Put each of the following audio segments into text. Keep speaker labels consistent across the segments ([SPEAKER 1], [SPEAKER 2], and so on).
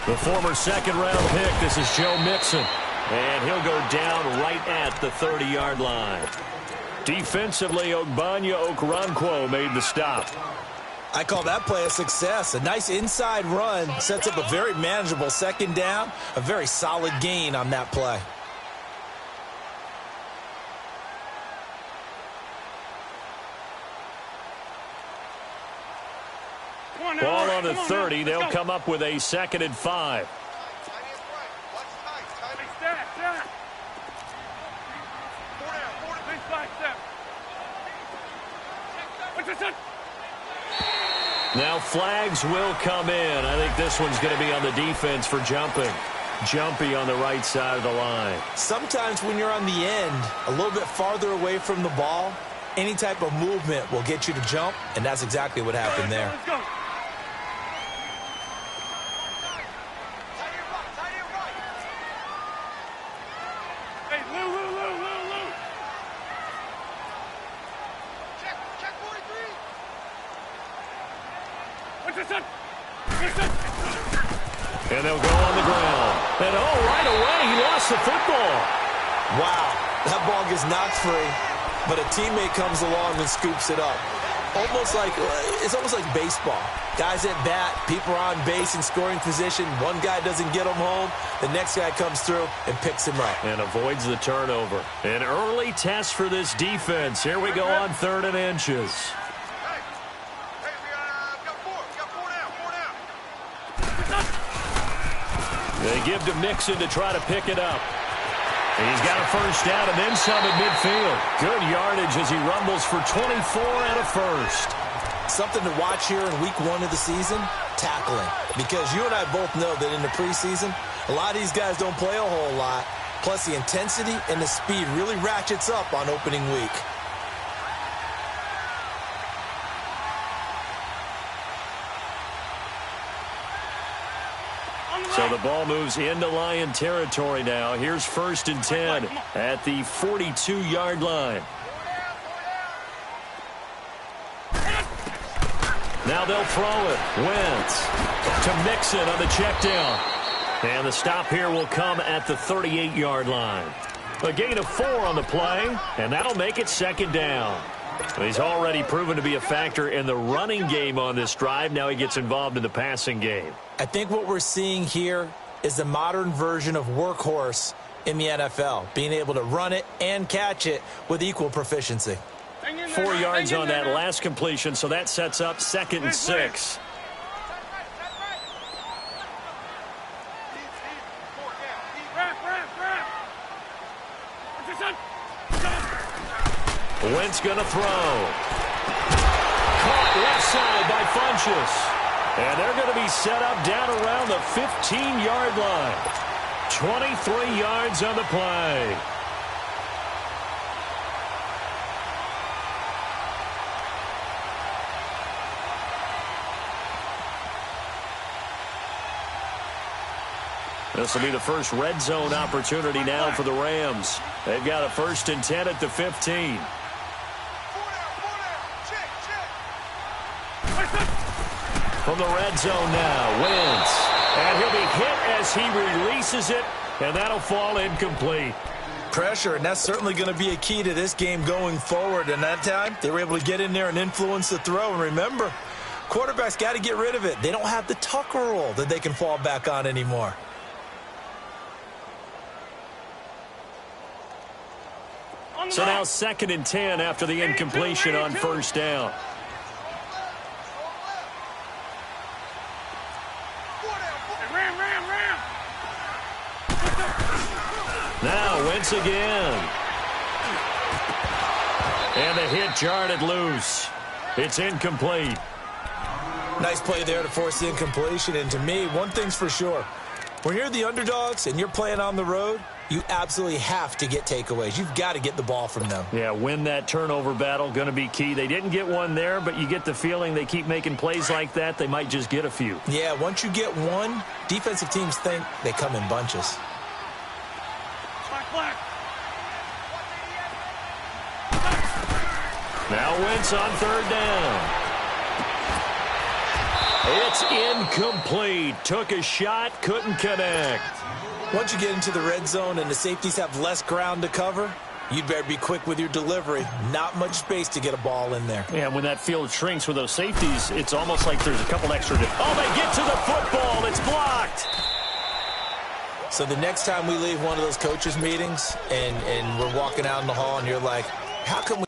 [SPEAKER 1] The former second-round pick, this is Joe Mixon. And he'll go down right at the 30-yard line. Defensively, Ogbonnia Okoronkwo made the stop.
[SPEAKER 2] I call that play a success. A nice inside run sets up a very manageable second down. A very solid gain on that play.
[SPEAKER 1] Ball on the 30. They'll come up with a 2nd and 5. Now flags will come in. I think this one's going to be on the defense for jumping. Jumpy on the right side of the line.
[SPEAKER 2] Sometimes when you're on the end, a little bit farther away from the ball, any type of movement will get you to jump, and that's exactly what happened there.
[SPEAKER 3] Let's go. Hey, Lou. Check 43.
[SPEAKER 1] And they'll go on the ground. And right away, he lost the football.
[SPEAKER 2] Wow, that ball gets knocked free, but a teammate comes along and scoops it up. It's almost like baseball. Guys at bat, people are on base in scoring position. One guy doesn't get him home. The next guy comes through and picks him up.
[SPEAKER 1] And avoids the turnover. An early test for this defense. Here we go on 3rd and inches. They give to Mixon to try to pick it up. And he's got a first down and then some at midfield. Good yardage as he rumbles for 24 and a first.
[SPEAKER 2] Something to watch here in week 1 of the season, tackling. Because you and I both know that in the preseason, a lot of these guys don't play a whole lot. Plus the intensity and the speed really ratchets up on opening week.
[SPEAKER 1] So the ball moves into Lion territory now. Here's 1st and 10 at the 42-yard line. Now they'll throw it. Wentz to Mixon on the check down. And the stop here will come at the 38-yard line. A gain of 4 on the play, and that'll make it 2nd down. He's already proven to be a factor in the running game on this drive. Now he gets involved in the passing game.
[SPEAKER 2] I think what we're seeing here is the modern version of workhorse in the NFL, being able to run it and catch it with equal proficiency.
[SPEAKER 1] 4 yards on that last completion, so that sets up 2nd and 6. Wentz gonna throw. Caught left side by Funchess. And they're going to be set up down around the 15-yard line. 23 yards on the play. This will be the first red zone opportunity now for the Rams. They've got a 1st and 10 at the 15. From the red zone now, Wentz. And he'll be hit as he releases it, and that'll fall incomplete.
[SPEAKER 2] Pressure, and that's certainly going to be a key to this game going forward. And that time, they were able to get in there and influence the throw. And remember, quarterbacks got to get rid of it. They don't have the Tucker rule that they can fall back on anymore.
[SPEAKER 1] So now 2nd and 10 after the incompletion on 1st down. Now Wentz again. And the hit jarred it loose. It's incomplete.
[SPEAKER 2] Nice play there to force the incompletion. And to me, one thing's for sure. When you're the underdogs and you're playing on the road, you absolutely have to get takeaways. You've got to get the ball from them.
[SPEAKER 1] Yeah, win that turnover battle, going to be key. They didn't get one there, but you get the feeling they keep making plays like that, they might just get a few.
[SPEAKER 2] Yeah, once you get one, defensive teams think they come in bunches.
[SPEAKER 1] Now Wentz on 3rd down. It's incomplete. Took a shot, couldn't connect.
[SPEAKER 2] Once you get into the red zone and the safeties have less ground to cover, you'd better be quick with your delivery. Not much space to get a ball in there.
[SPEAKER 1] Yeah, when that field shrinks with those safeties, it's almost like there's a couple extra. Oh, they get to the football. It's blocked.
[SPEAKER 2] So the next time we leave one of those coaches' meetings and we're walking out in the hall and you're like, how come we...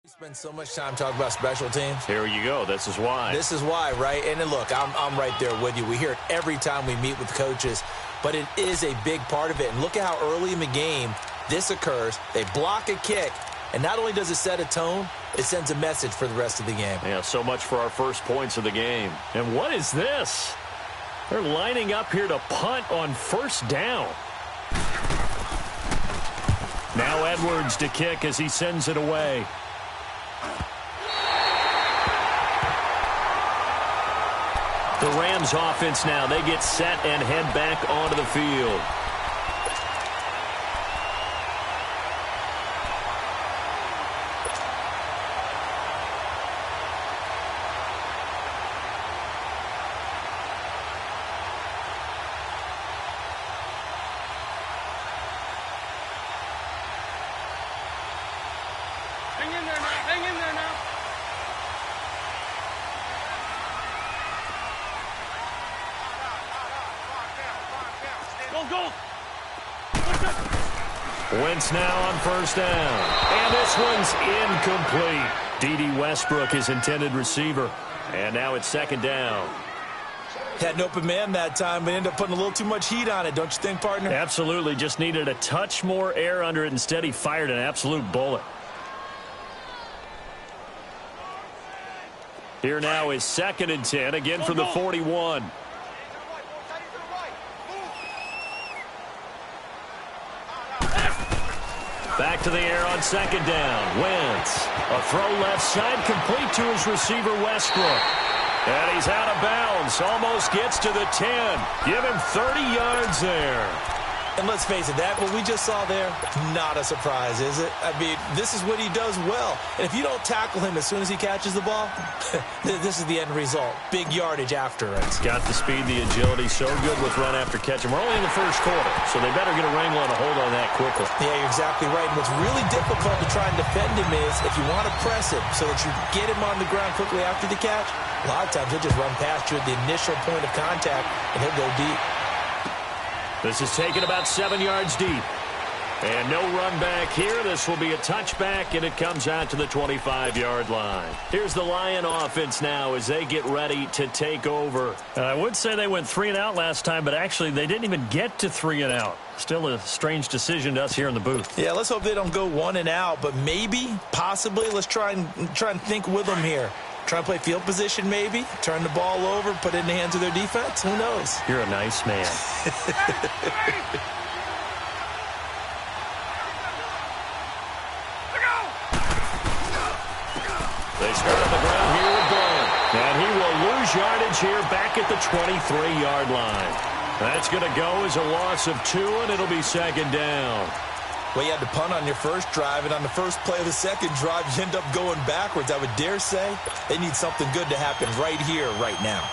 [SPEAKER 2] We spend so much time talking about special teams.
[SPEAKER 1] Here you go. This is why.
[SPEAKER 2] This is why, right? And then look, I'm right there with you. We hear it every time we meet with coaches, but it is a big part of it. And look at how early in the game this occurs. They block a kick, and not only does it set a tone, it sends a message for the rest of the game.
[SPEAKER 1] Yeah, so much for our first points of the game. And what is this? They're lining up here to punt on first down. Now Edwards to kick as he sends it away. The Rams offense now, they get set and head back onto the field.
[SPEAKER 3] Hang in there now. Hang in there now. Go, go.
[SPEAKER 1] Wentz now on first down. And this one's incomplete. D.D. Westbrook, his intended receiver. And now it's second down.
[SPEAKER 2] Had an open man that time, but ended up putting a little too much heat on it, don't you think, partner?
[SPEAKER 1] Absolutely. Just needed a touch more air under it. Instead, he fired an absolute bullet. Here now is 2nd and 10, again from the 41. Back to the air on second down. Wentz. A throw left side, complete to his receiver, Westbrook. And he's out of bounds. Almost gets to the 10. Give him 30 yards there.
[SPEAKER 2] And let's face it, that what we just saw there, not a surprise, is it? I mean, this is what he does well. And if you don't tackle him as soon as he catches the ball, this is the end result. Big yardage after it.
[SPEAKER 1] He's got the speed, the agility, so good with run after catch. And we're only in the first quarter, so they better get a wrangle and a hold on that quickly.
[SPEAKER 2] Yeah, you're exactly right. And what's really difficult to try and defend him is if you want to press him so that you get him on the ground quickly after the catch, a lot of times he'll just run past you at the initial point of contact, and he'll go deep.
[SPEAKER 1] This is taken about 7 yards deep. And no run back here. This will be a touchback, and it comes out to the 25-yard line. Here's the Lion offense now as they get ready to take over. I would say they went 3 and out last time, but actually they didn't even get to 3 and out. Still a strange decision to us here in the booth.
[SPEAKER 2] Yeah, let's hope they don't go 1 and out, but maybe, possibly, let's try and think with them here. Try and play field position maybe, turn the ball over, put it in the hands of their defense. Who knows?
[SPEAKER 1] You're a nice man. They start on the ground here with Blount. And he will lose yardage here back at the 23-yard line. That's going to go as a loss of 2, and it'll be second down.
[SPEAKER 2] Well, you had to punt on your first drive, and on the first play of the second drive, you end up going backwards. I would dare say they need something good to happen right here, right now.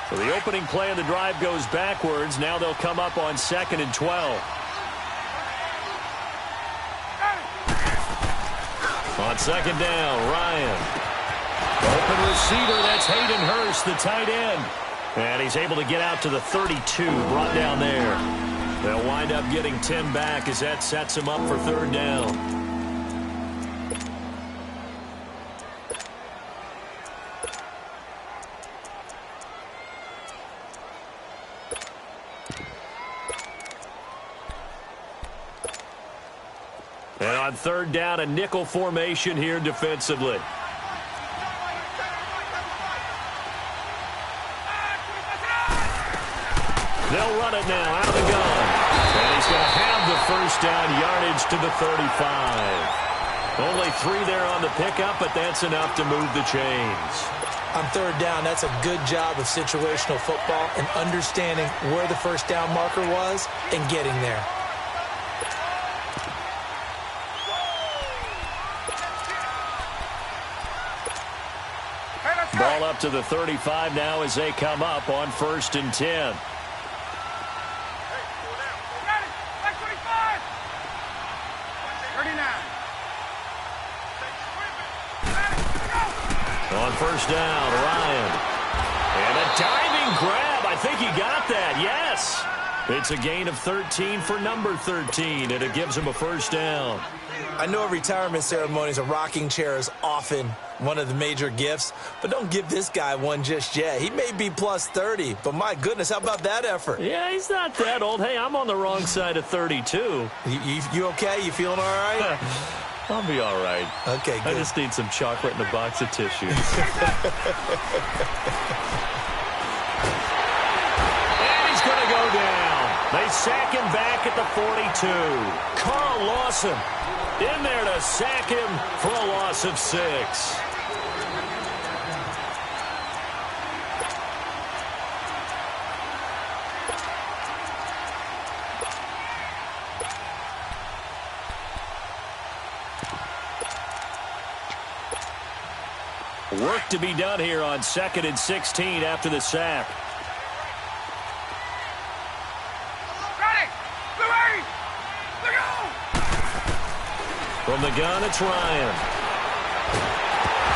[SPEAKER 1] So the opening play of the drive goes backwards. Now they'll come up on 2nd and 12. On 2nd down, Ryan. Open receiver, that's Hayden Hurst, the tight end. And he's able to get out to the 32, brought down there. They'll wind up getting 10 back as that sets him up for 3rd down. And on 3rd down, a nickel formation here defensively. They'll run it now out of the gun. And he's going to have the 1st down, yardage to the 35. Only 3 there on the pickup, but that's enough to move the chains.
[SPEAKER 2] On 3rd down, that's a good job of situational football and understanding where the 1st down marker was and getting there.
[SPEAKER 1] Ball up to the 35 now as they come up on 1st and 10. On 1st down, Ryan. And a diving grab. I think he got that. Yes. It's a gain of 13 for number 13, and it gives him a 1st down.
[SPEAKER 2] I know retirement ceremonies, a rocking chair is often one of the major gifts, but don't give this guy one just yet. He may be plus 30, but my goodness, how about that effort?
[SPEAKER 1] Yeah, he's not that old. Hey, I'm on the wrong side of 32.
[SPEAKER 2] You okay? You feeling all right?
[SPEAKER 1] I'll be all right.
[SPEAKER 2] Okay, good.
[SPEAKER 1] I just need some chocolate and a box of tissues. And he's going to go down. They sack him back at the 42. Carl Lawson in there to sack him for a loss of 6. Work to be done here on 2nd and 16 after the sack. From the gun, it's Ryan.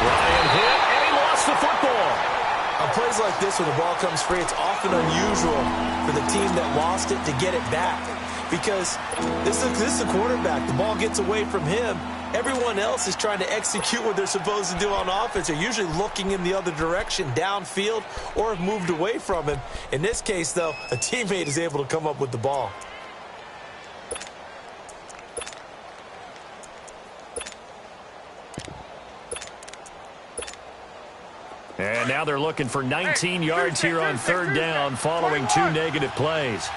[SPEAKER 1] Ryan hit, and he lost the football.
[SPEAKER 2] On plays like this, when the ball comes free, it's often unusual for the team that lost it to get it back. Because this is the quarterback. The ball gets away from him. Everyone else is trying to execute what they're supposed to do on offense. They're usually looking in the other direction, downfield, or have moved away from him. In this case, though, a teammate is able to come up with the ball.
[SPEAKER 1] And now they're looking for 19 yards here on 3rd down following 2 negative plays.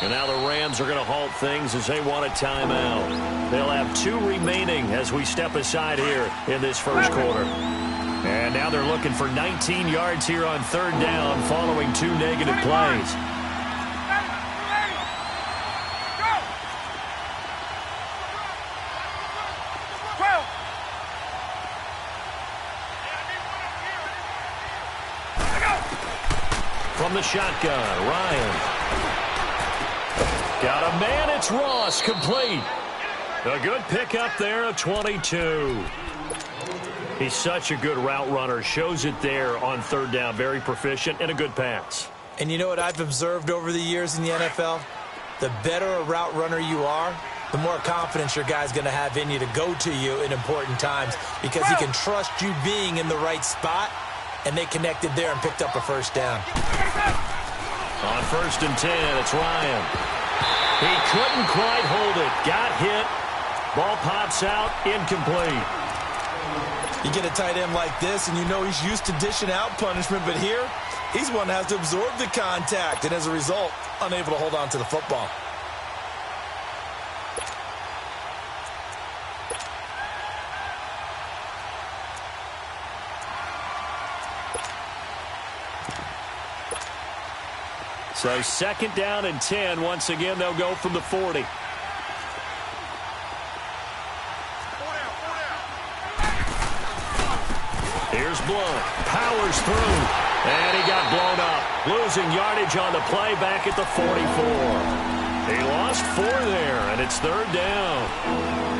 [SPEAKER 1] And now the Rams are going to halt things as they want a timeout. They'll have 2 remaining as we step aside here in this 1st quarter. And now they're looking for 19 yards here on 3rd down following 2 negative plays. From the shotgun, Ryan. Got a man, it's Ross, complete. A good pickup there of 22. He's such a good route runner. Shows it there on 3rd down. Very proficient and a good pass.
[SPEAKER 2] And you know what I've observed over the years in the NFL? The better a route runner you are, the more confidence your guy's going to have in you to go to you in important times because he can trust you being in the right spot, and they connected there and picked up a 1st down.
[SPEAKER 1] On 1st and 10, it's Ryan. He couldn't quite hold it. Got hit. Ball pops out. Incomplete.
[SPEAKER 2] You get a tight end like this, and you know he's used to dishing out punishment, but here, he's one that has to absorb the contact, and as a result, unable to hold on to the football.
[SPEAKER 1] So 2nd down and 10. Once again, they'll go from the 40. Here's Blount. Powers through. And he got blown up. Losing yardage on the play back at the 44. He lost 4 there, and it's 3rd down.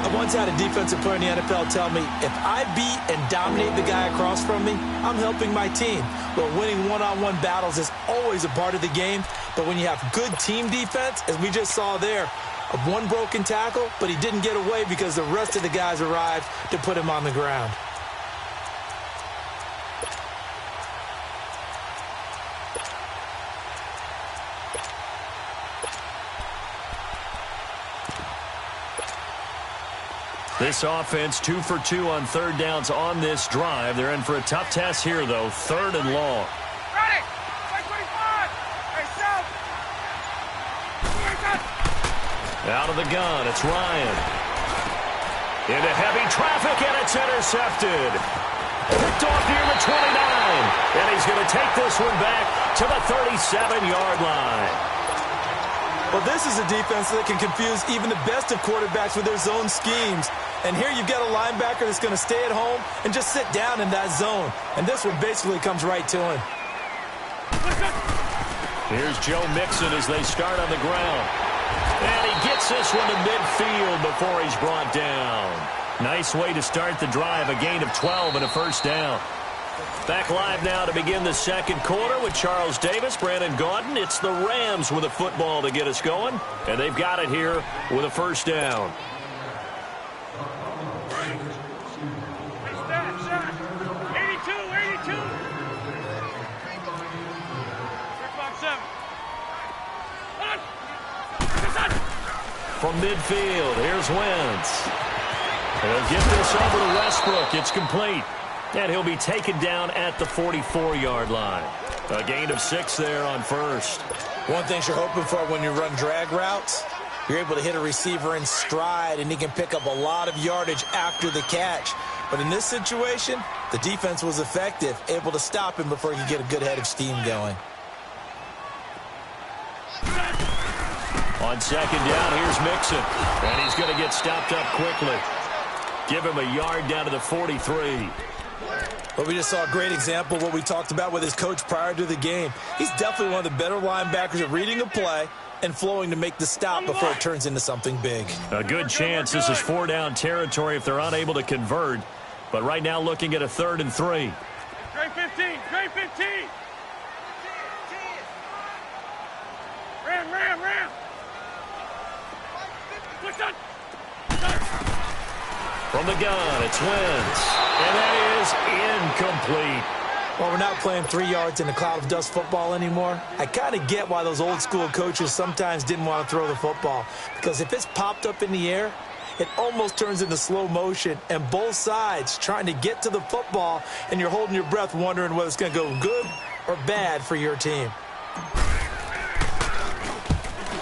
[SPEAKER 2] I once had a defensive player in the NFL tell me, if I beat and dominate the guy across from me, I'm helping my team. But winning one-on-one battles is always a part of the game. But when you have good team defense, as we just saw there, of one broken tackle, but he didn't get away because the rest of the guys arrived to put him on the ground.
[SPEAKER 1] This offense 2 for 2 on 3rd downs on this drive. They're in for a tough test here, though. 3rd and long.
[SPEAKER 3] Ready! 25! Hey, south!
[SPEAKER 1] Out of the gun, it's Ryan. Into heavy traffic, and it's intercepted. Picked off near the 29. And he's going to take this one back to the 37-yard line.
[SPEAKER 2] Well, this is a defense that can confuse even the best of quarterbacks with their zone schemes. And here you've got a linebacker that's going to stay at home and just sit down in that zone. And this one basically comes right to him.
[SPEAKER 1] Here's Joe Mixon as they start on the ground. And he gets this one to midfield before he's brought down. Nice way to start the drive, a gain of 12 and a 1st down. Back live now to begin the 2nd quarter with Charles Davis, Brandon Gaudin. It's the Rams with a football to get us going, and they've got it here with a 1st down.
[SPEAKER 3] Shot! 82! 82! 6-5-7.
[SPEAKER 1] From midfield, here's Wentz. They'll get this over to Westbrook. It's complete. And he'll be taken down at the 44-yard line. A gain of 6 there on 1st.
[SPEAKER 2] One thing you're hoping for when you run drag routes, you're able to hit a receiver in stride, and he can pick up a lot of yardage after the catch. But in this situation, the defense was effective, able to stop him before he could get a good head of steam going.
[SPEAKER 1] On 2nd down, here's Mixon. And he's going to get stopped up quickly. Give him a yard down to the 43.
[SPEAKER 2] But we just saw a great example of what we talked about with his coach prior to the game. He's definitely one of the better linebackers at reading a play and flowing to make the stop before it turns into something big.
[SPEAKER 1] A good chance this is 4-down territory if they're unable to convert. But right now looking at a 3rd and 3.
[SPEAKER 3] Great 15! Great 15! Ram! Push that!
[SPEAKER 1] From the gun, it's Wentz. And that is incomplete.
[SPEAKER 2] Well, we're not playing 3 yards in a cloud of dust football anymore. I kind of get why those old school coaches sometimes didn't want to throw the football. Because if it's popped up in the air, it almost turns into slow motion. And both sides trying to get to the football, and you're holding your breath wondering whether it's going to go good or bad for your team.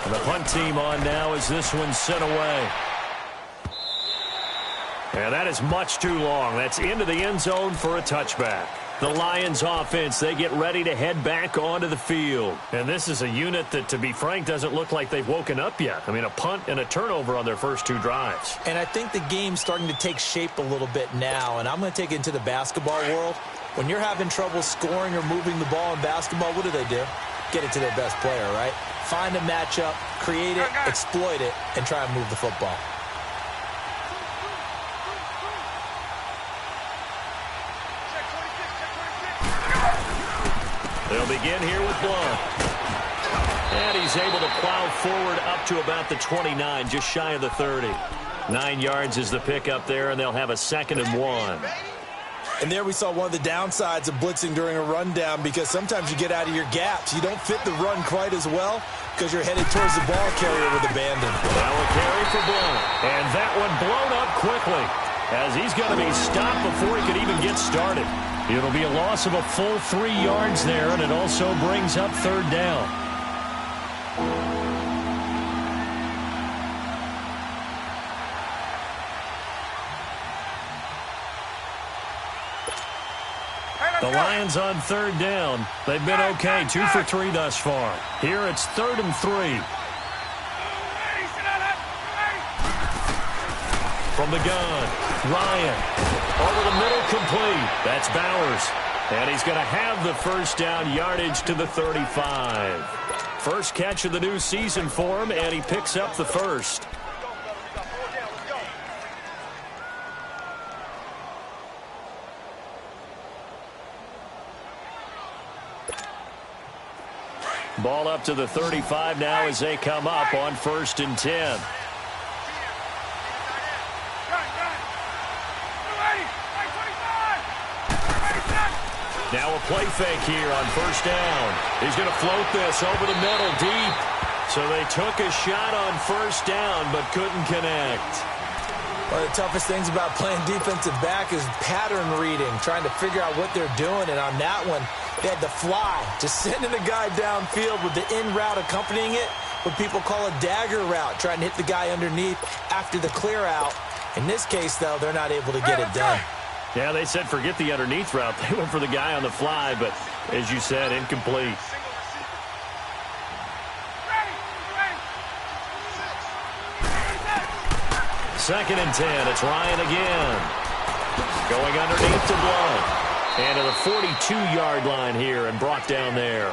[SPEAKER 1] And the punt team on now as this one's sent away. And that is much too long. That's into the end zone for a touchback. The Lions offense, they get ready to head back onto the field. And this is a unit that, to be frank, doesn't look like they've woken up yet. I mean, a punt and a turnover on their first 2 drives.
[SPEAKER 2] And I think the game's starting to take shape a little bit now. And I'm going to take it into the basketball world. When you're having trouble scoring or moving the ball in basketball, what do? Get it to their best player, right? Find a matchup, create it, exploit it, and try and move the football.
[SPEAKER 1] They'll begin here with Blount. And he's able to plow forward up to about the 29, just shy of the 30. 9 yards is the pickup there, and they'll have a 2nd and 1.
[SPEAKER 2] And there we saw one of the downsides of blitzing during a rundown, because sometimes you get out of your gaps. You don't fit the run quite as well because you're headed towards the ball carrier with abandon.
[SPEAKER 1] Now a carry for Blount. And that one blown up quickly. as he's going to be stopped before he could even get started. It'll be a loss of a full 3 yards there, and it also brings up third down. The Lions on third down. They've been okay, 2 for 3 thus far. Here it's 3rd and 3. From the gun, Ryan. Over the middle, complete. That's Bowers. And he's going to have the first down, yardage to the 35. First catch of the new season for him, and he picks up the first. Ball up to the 35 now as they come up on 1st and 10. Now a play fake here on 1st down. He's going to float this over the middle deep. So they took a shot on 1st down but couldn't connect.
[SPEAKER 2] One of the toughest things about playing defensive back is pattern reading, trying to figure out what they're doing. And on that one, they had to fly, just sending a guy downfield with the in route accompanying it, what people call a dagger route, trying to hit the guy underneath after the clear out. In this case, though, they're not able to get it done.
[SPEAKER 1] Yeah, they said forget the underneath route. They went for the guy on the fly, but as you said, incomplete. Second and 10. It's Ryan again. Going underneath to Blunt. And to the 42-yard line here and brought down there.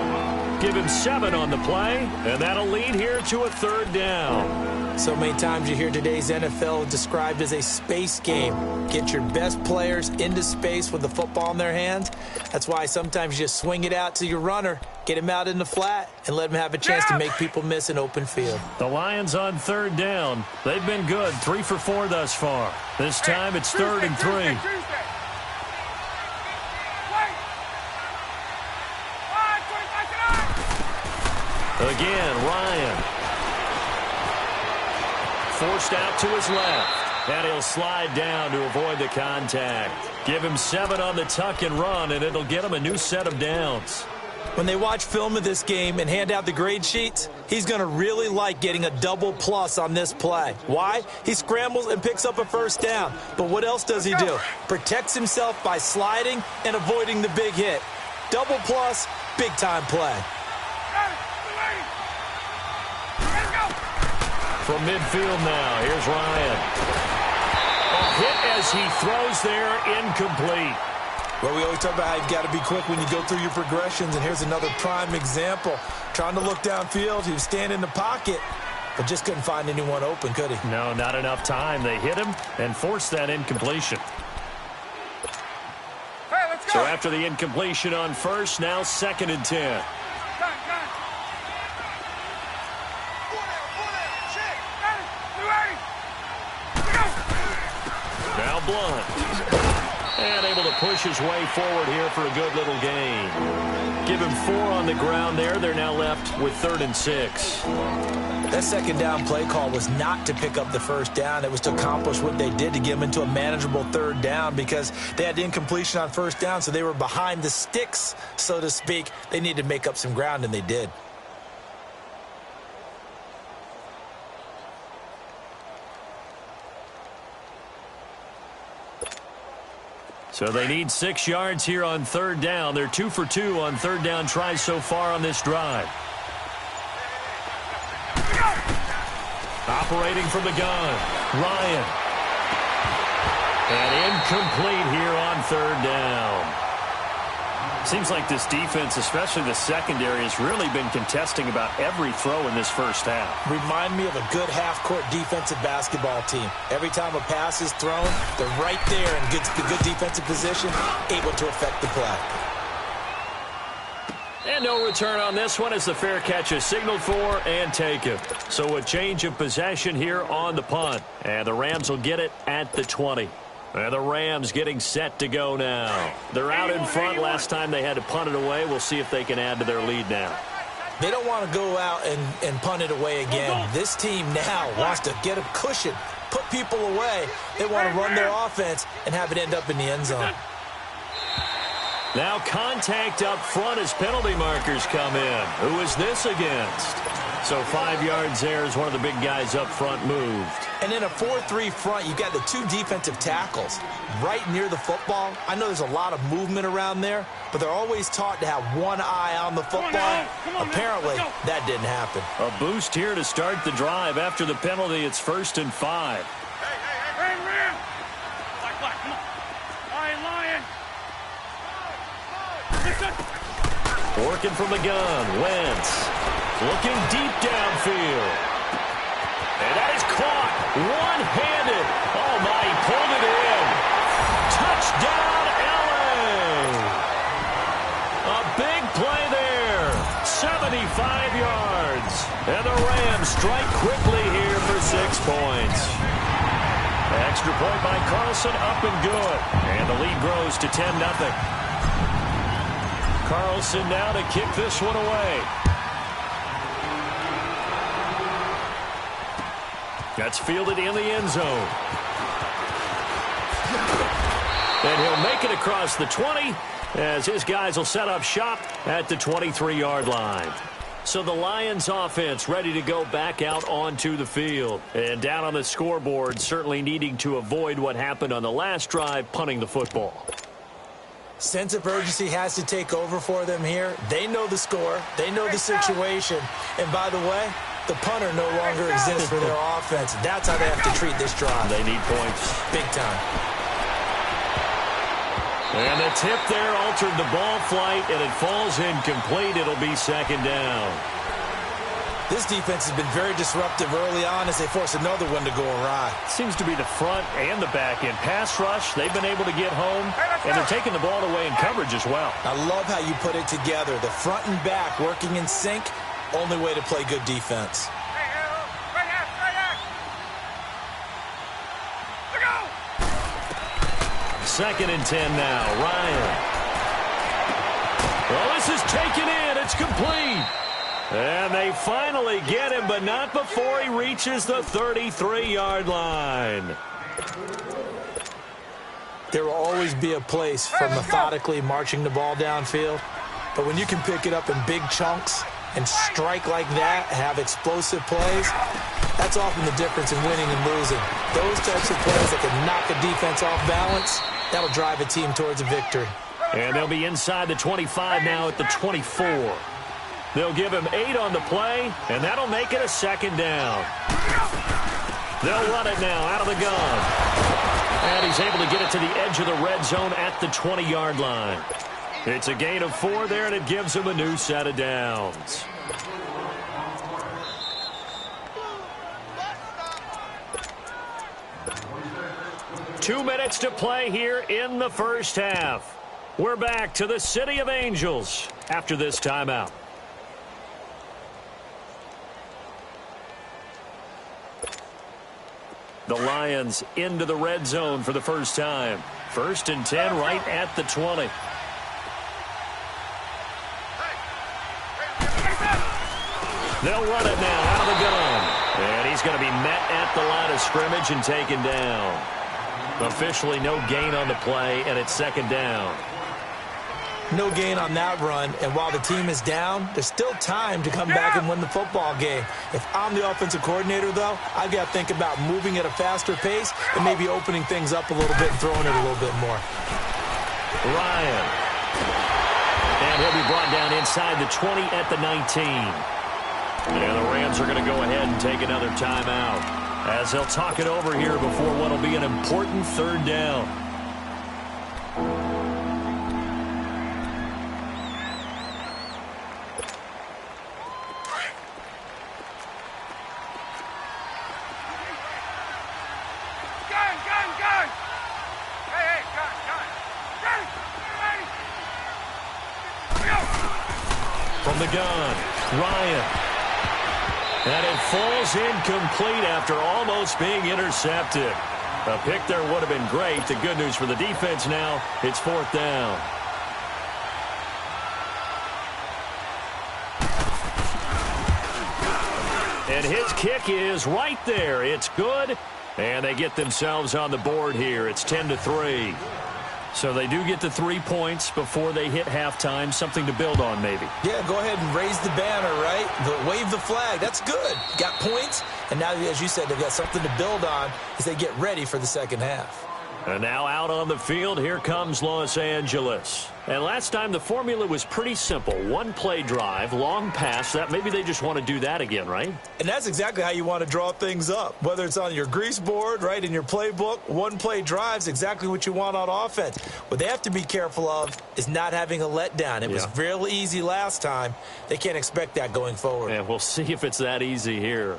[SPEAKER 1] Give him 7 on the play, and that'll lead here to a 3rd down.
[SPEAKER 2] So many times you hear today's NFL described as a space game. Get your best players into space with the football in their hands. That's why sometimes you just swing it out to your runner, get him out in the flat, and let him have a chance to make people miss an open field.
[SPEAKER 1] The Lions on 3rd down. They've been good, 3 for 4 thus far. This time it's 3rd and 3. Again, Ryan. Forced out to his left. And he'll slide down to avoid the contact. Give him 7 on the tuck and run, and it'll get him a new set of downs.
[SPEAKER 2] When they watch film of this game and hand out the grade sheets, he's going to really like getting a double plus on this play. Why? He scrambles and picks up a 1st down. But what else does he do? Protects himself by sliding and avoiding the big hit. Double plus, big-time play.
[SPEAKER 1] From midfield now, here's Ryan. A hit as he throws there, incomplete.
[SPEAKER 2] Well, we always talk about how you've got to be quick when you go through your progressions, and here's another prime example. Trying to look downfield, he was standing in the pocket, but just couldn't find anyone open, could he?
[SPEAKER 1] No, not enough time. They hit him and forced that incompletion.
[SPEAKER 3] Hey, let's go.
[SPEAKER 1] So after the incompletion on 1st, now 2nd and 10. Now Blunt. And able to push his way forward here for a good little gain. Give him 4 on the ground there. They're now left with 3rd and 6.
[SPEAKER 2] That 2nd down play call was not to pick up the 1st down. It was to accomplish what they did to get them into a manageable 3rd down because they had incompletion on 1st down, so they were behind the sticks, so to speak. They needed to make up some ground, and they did.
[SPEAKER 1] So they need 6 yards here on 3rd down. They're 2 for 2 on 3rd down tries so far on this drive. Operating from the gun, Ryan. And incomplete here on 3rd down. Seems like this defense, especially the secondary, has really been contesting about every throw in this first half.
[SPEAKER 2] Remind me of a good half-court defensive basketball team. Every time a pass is thrown, they're right there in good defensive position, able to affect the play.
[SPEAKER 1] And no return on this one as the fair catch is signaled for and taken. So a change of possession here on the punt. And the Rams will get it at the 20. And the Rams getting set to go now. They're out in front. Last time they had to punt it away. We'll see if they can add to their lead now.
[SPEAKER 2] They don't want to go out and punt it away again. This team now wants to get a cushion put people away. They want to run their offense and have it end up in the end zone.
[SPEAKER 1] Now contact up front as penalty markers come in. Who is this against? So 5 yards there as one of the big guys up front moved.
[SPEAKER 2] And in a 4-3 front, you've got the 2 defensive tackles right near the football. I know there's a lot of movement around there, but they're always taught to have one eye on the football. Apparently, that didn't happen.
[SPEAKER 1] A boost here to start the drive. After the penalty, it's 1st and 5.
[SPEAKER 3] Ram, ram. Black, come on. Lion. Listen.
[SPEAKER 1] Working from the gun, Wentz. Looking deep downfield. And that is caught. One-handed. Oh, my, he pulled it in. Touchdown, LA. A big play there. 75 yards. And the Rams strike quickly here for 6 points. Extra point by Carlson, up and good. And the lead grows to 10-0. Carlson now to kick this one away. That's fielded in the end zone. And he'll make it across the 20 as his guys will set up shop at the 23-yard line. So the Lions offense ready to go back out onto the field. And down on the scoreboard, certainly needing to avoid what happened on the last drive, punting the football.
[SPEAKER 2] Sense of urgency has to take over for them here. They know the score. They know the situation. And by the way, the punter no longer exists for their offense. That's how they have to treat this drive.
[SPEAKER 1] They need points.
[SPEAKER 2] Big time.
[SPEAKER 1] And the tip there altered the ball flight, and it falls incomplete. It'll be 2nd down.
[SPEAKER 2] This defense has been very disruptive early on as they force another one to go awry.
[SPEAKER 1] Seems to be the front and the back end. Pass rush, they've been able to get home, and they're taking the ball away in coverage as well.
[SPEAKER 2] I love how you put it together. The front and back working in sync, only way to play good defense.
[SPEAKER 3] Right half. Look out!
[SPEAKER 1] 2nd and 10 now. Ryan. Well, this is taken in. It's complete. And they finally get him, but not before he reaches the 33-yard line.
[SPEAKER 2] There will always be a place for methodically marching the ball downfield. But when you can pick it up in big chunks and strike like that, have explosive plays, that's often the difference in winning and losing. Those types of plays that can knock a defense off balance, that'll drive a team towards a victory.
[SPEAKER 1] And they'll be inside the 25 now at the 24. They'll give him 8 on the play, and that'll make it a 2nd down. They'll run it now out of the gun. And he's able to get it to the edge of the red zone at the 20-yard line. It's a gain of 4 there, and it gives him a new set of downs. Two minutes to play here in the first half. We're back to the City of Angels after this timeout. The Lions into the red zone for the first time. 1st and 10 right at the 20. They'll run it now out of the gun. And he's going to be met at the line of scrimmage and taken down. Officially no gain on the play, and it's 2nd down.
[SPEAKER 2] No gain on that run, and while the team is down, there's still time to come back and win the football game. If I'm the offensive coordinator, though, I've got to think about moving at a faster pace and maybe opening things up a little bit and throwing it a little bit more.
[SPEAKER 1] Ryan. And he'll be brought down inside the 20 at the 19. And the Rams are going to go ahead and take another timeout as they'll talk it over here before what will be an important 3rd down.
[SPEAKER 3] Gun! Hey, gun! Ready!
[SPEAKER 1] From the gun, Ryan. And it falls incomplete after almost being intercepted. A pick there would have been great. The good news for the defense now, it's 4th down. And his kick is right there. It's good. And they get themselves on the board here. It's 10-3. So they do get the 3 points before they hit halftime. Something to build on, maybe.
[SPEAKER 2] Yeah, go ahead and raise the banner, right? Wave the flag. That's good. Got points. And now, as you said, they've got something to build on as they get ready for the second half.
[SPEAKER 1] And now out on the field, here comes Los Angeles. And last time the formula was pretty simple. One play drive, long pass. That maybe they just want to do that again, right?
[SPEAKER 2] And that's exactly how you want to draw things up. Whether it's on your grease board, right, in your playbook, one play drive's exactly what you want on offense. What they have to be careful of is not having a letdown. It was real easy last time. They can't expect that going forward.
[SPEAKER 1] And we'll see if it's that easy here.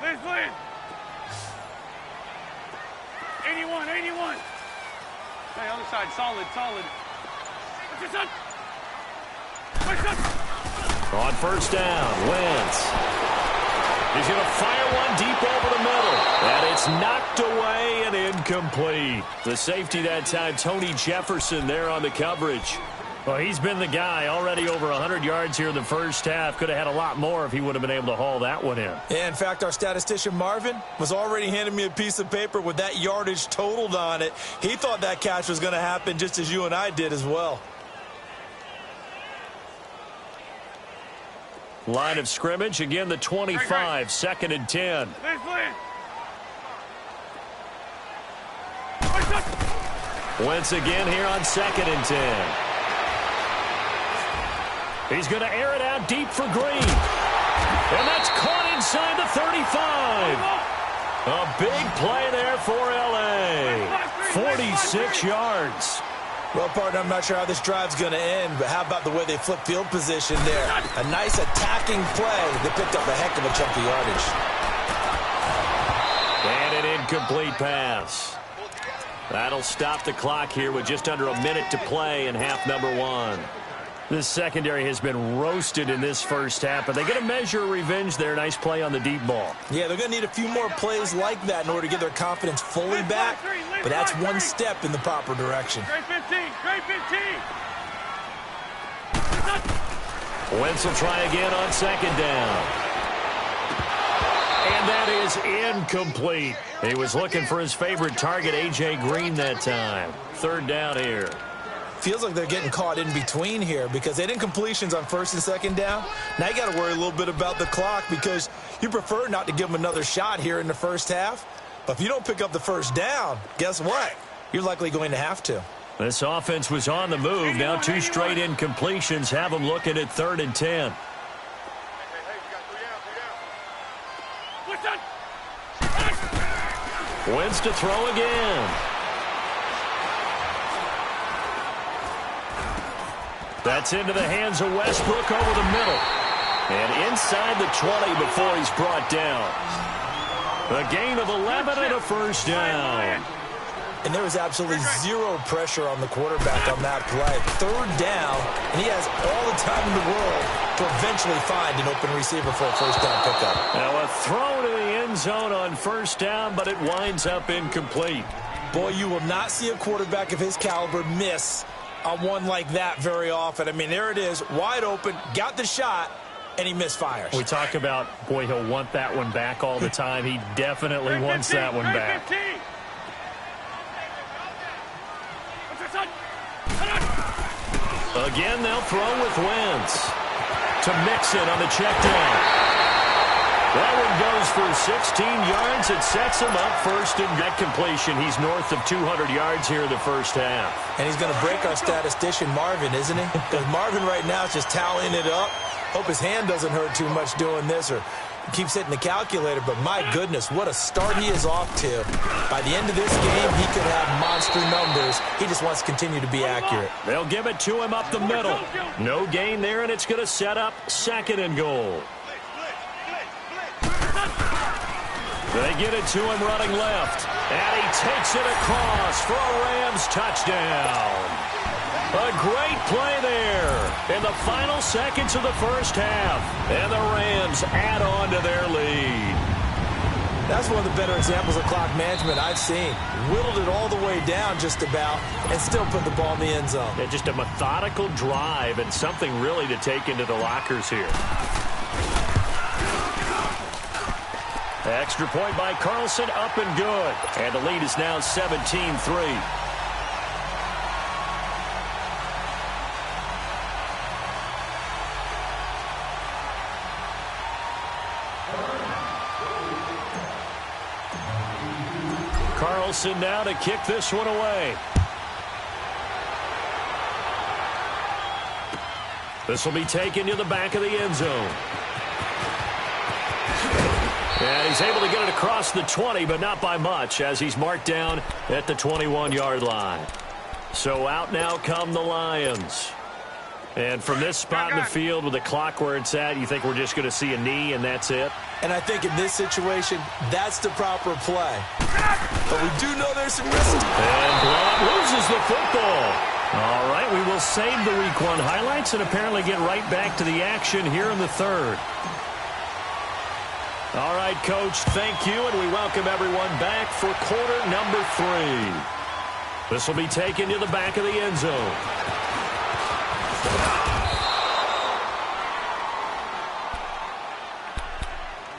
[SPEAKER 3] Liz. 81. Hey, other side, solid. What's your son?
[SPEAKER 1] On first down, Wentz. He's going to fire one deep over the middle. And it's knocked away and incomplete. The safety that time, Tony Jefferson there on the coverage. Well, he's been the guy already over 100 yards here in the first half. Could have had a lot more if he would have been able to haul that one in.
[SPEAKER 2] Yeah, in fact, our statistician Marvin was already handing me a piece of paper with that yardage totaled on it. He thought that catch was going to happen just as you and I did as well.
[SPEAKER 1] Line of scrimmage, again the 25, second and 10. Wentz again here on second and 10. He's going to air it out deep for Green. And that's caught inside the 35. A big play there for L.A. 46 yards.
[SPEAKER 2] Well, partner, I'm not sure how this drive's going to end, but how about the way they flip field position there? A nice attacking play. They picked up a heck of a chunk of yardage.
[SPEAKER 1] And an incomplete pass. That'll stop the clock here with just under a minute to play in half number one. This secondary has been roasted in this first half, but they get a measure of revenge there. Nice play on the deep ball.
[SPEAKER 2] Yeah, they're going to need a few more plays like that in order to get their confidence fully back, but that's one step in the proper direction.
[SPEAKER 3] Great 15.
[SPEAKER 1] Wentz will try again on second down. And that is incomplete. He was looking for his favorite target, A.J. Green, that time. Third down here.
[SPEAKER 2] Feels like they're getting caught in between here because they didn't completions on first and second down. Now you got to worry a little bit about the clock because you prefer not to give them another shot here in the first half. But if you don't pick up the first down, guess what? You're likely going to have to.
[SPEAKER 1] This offense was on the move. Now two straight incompletions have them looking at third and 10. Wentz to throw again. That's into the hands of Westbrook over the middle. And inside the 20 before he's brought down. A gain of 11 and a first down.
[SPEAKER 2] And there was absolutely zero pressure on the quarterback on that play. Third down, and he has all the time in the world to eventually find an open receiver for a first down pickup.
[SPEAKER 1] Now a throw to the end zone on first down, but it winds up incomplete.
[SPEAKER 2] Boy, you will not see a quarterback of his caliber miss on one like that very often. I mean, there it is, wide open, got the shot, and he misfires.
[SPEAKER 1] We talk about, boy, he'll want that one back all the time. He definitely wants that one back. Again, they'll throw with Wentz. To Mixon on the check down. That one goes for 16 yards. It sets him up first in that completion. He's north of 200 yards here in the first half.
[SPEAKER 2] And he's going to break our statistician Marvin, isn't he? Because Marvin right now is just tallying it up. Hope his hand doesn't hurt too much doing this or keeps hitting the calculator. But my goodness, what a start he is off to. By the end of this game, he could have monster numbers. He just wants to continue to be accurate.
[SPEAKER 1] They'll give it to him up the middle. No gain there, and it's going to set up second and goal. They get it to him running left. And he takes it across for a Rams touchdown. A great play there in the final seconds of the first half. And the Rams add on to their lead.
[SPEAKER 2] That's one of the better examples of clock management I've seen. Whittled it all the way down just about and still put the ball in the end zone.
[SPEAKER 1] Yeah, just a methodical drive and something really to take into the lockers here. Extra point by Carlson, up and good. And the lead is now 17-3. Carlson now to kick this one away. This will be taken to the back of the end zone. And he's able to get it across the 20, but not by much, as he's marked down at the 21-yard line. So out now come the Lions. And from this spot in the field with the clock where it's at, you think we're just going to see a knee and that's it?
[SPEAKER 2] And I think in this situation, that's the proper play. But we do know there's some risk.
[SPEAKER 1] And Blount loses the football. All right, we will save the Week 1 highlights and apparently get right back to the action here in the third. All right, Coach, thank you, and we welcome everyone back for quarter number 3. This will be taken to the back of the end zone.